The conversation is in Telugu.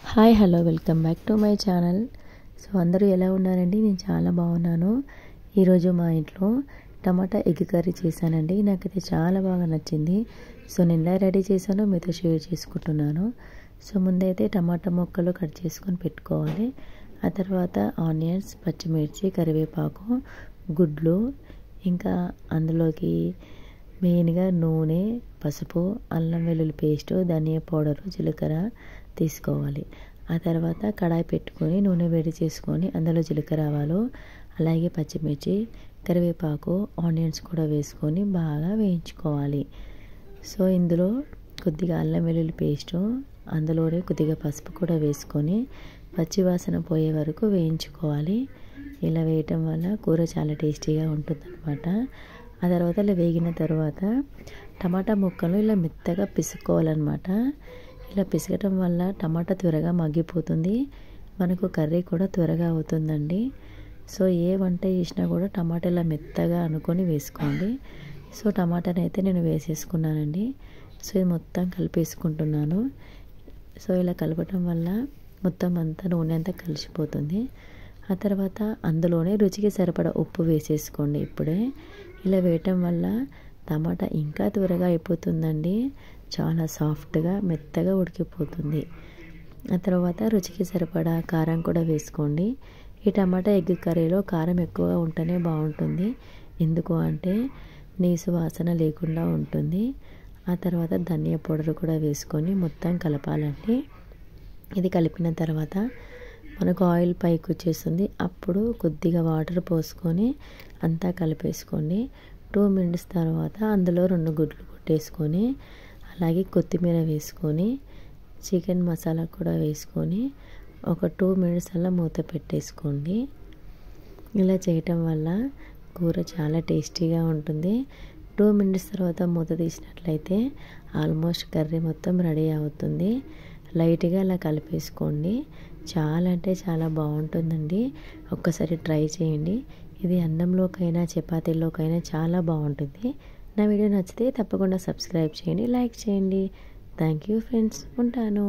Hi hello welcome back to my channel. So అందరూ ఎలా ఉన్నారండి? నేను చాలా బాగున్నాను. ఈరోజు మా ఇంట్లో టమాటా ఎగ్ కర్రీ చేశానండి. నాకైతే చాలా బాగా నచ్చింది. సో నేను ఎలా రెడీ చేశానో మీతో షేర్ చేసుకుంటున్నాను. సో ముందైతే టమాటా ముక్కలు కట్ చేసుకొని పెట్టుకోవాలి. ఆ తర్వాత ఆనియన్స్, పచ్చిమిర్చి, కరివేపాకు, గుడ్లు, ఇంకా అందులోకి మెయిన్గా నూనె, పసుపు, అల్లం వెల్లుల్లి పేస్టు, ధనియా పౌడరు, జీలకర్ర తీసుకోవాలి. ఆ తర్వాత కడాయి పెట్టుకొని నూనె వేడి చేసుకొని అందులో జీలకర్ర, ఆవాలు, అలాగే పచ్చిమిర్చి, కరివేపాకు, ఆనియన్స్ కూడా వేసుకొని బాగా వేయించుకోవాలి. సో ఇందులో కొద్దిగా అల్లం వెల్లుల్లి పేస్టు, అందులోనే కొద్దిగా పసుపు కూడా వేసుకొని పచ్చివాసన పోయే వరకు వేయించుకోవాలి. ఇలా వేయటం వల్ల కూర చాలా టేస్టీగా ఉంటుందన్నమాట. ఆ తర్వాత ఇలా వేగిన తర్వాత టమాటా ముక్కలు ఇలా మెత్తగా పిసుకోవాలన్నమాట. ఇలా పిసకటం వల్ల టమాటా త్వరగా మగ్గిపోతుంది, మనకు కర్రీ కూడా త్వరగా అవుతుందండి. సో ఏ వంట చేసినా కూడా టమాటా ఇలా మెత్తగా అనుకొని వేసుకోండి. సో టమాటాని అయితే నేను వేసేసుకున్నానండి. సో ఇది మొత్తం కలిపేసుకుంటున్నాను. సో ఇలా కలపటం వల్ల మొత్తం అంతా నూనె అంతా కలిసిపోతుంది. ఆ తర్వాత అందులోనే రుచికి సరిపడా ఉప్పు వేసేసుకోండి. ఇప్పుడే ఇలా వేయటం వల్ల టమాటా ఇంకా త్వరగా అయిపోతుందండి. చాలా సాఫ్ట్గా మెత్తగా ఉడికిపోతుంది. ఆ తర్వాత రుచికి సరిపడా కారం కూడా వేసుకోండి. ఈ టమాటా ఎగ్ కర్రీలో కారం ఎక్కువగా ఉంటేనే బాగుంటుంది. ఎందుకు అంటే నీసు వాసన లేకుండా ఉంటుంది. ఆ తర్వాత ధనియా పౌడర్ కూడా వేసుకొని మొత్తం కలపాలండి. ఇది కలిపిన తర్వాత మనకు ఆయిల్ పైకి వచ్చేస్తుంది. అప్పుడు కొద్దిగా వాటర్ పోసుకొని అంతా కలిపేసుకోండి. 2 మినిట్స్ తర్వాత అందులో 2 గుడ్లు కొట్టేసుకొని అలాగే కొత్తిమీర వేసుకొని చికెన్ మసాలా కూడా వేసుకొని ఒక 2 మినిట్స్ అలా మూత పెట్టేసుకోండి. ఇలా చేయటం వల్ల కూర చాలా టేస్టీగా ఉంటుంది. 2 మినిట్స్ తర్వాత మూత తీసినట్లయితే ఆల్మోస్ట్ కర్రీ మొత్తం రెడీ అవుతుంది. లైట్గా అలా కలిపేసుకోండి. చాలా అంటే చాలా బాగుంటుందండి. ఒక్కసారి ట్రై చేయండి. ఇది అన్నంలోకైనా చపాతీల్లోకైనా చాలా బాగుంటుంది. నా వీడియో నచ్చితే తప్పకుండా సబ్స్క్రైబ్ చేయండి, లైక్ చేయండి. Thank you friends. ఉంటాను.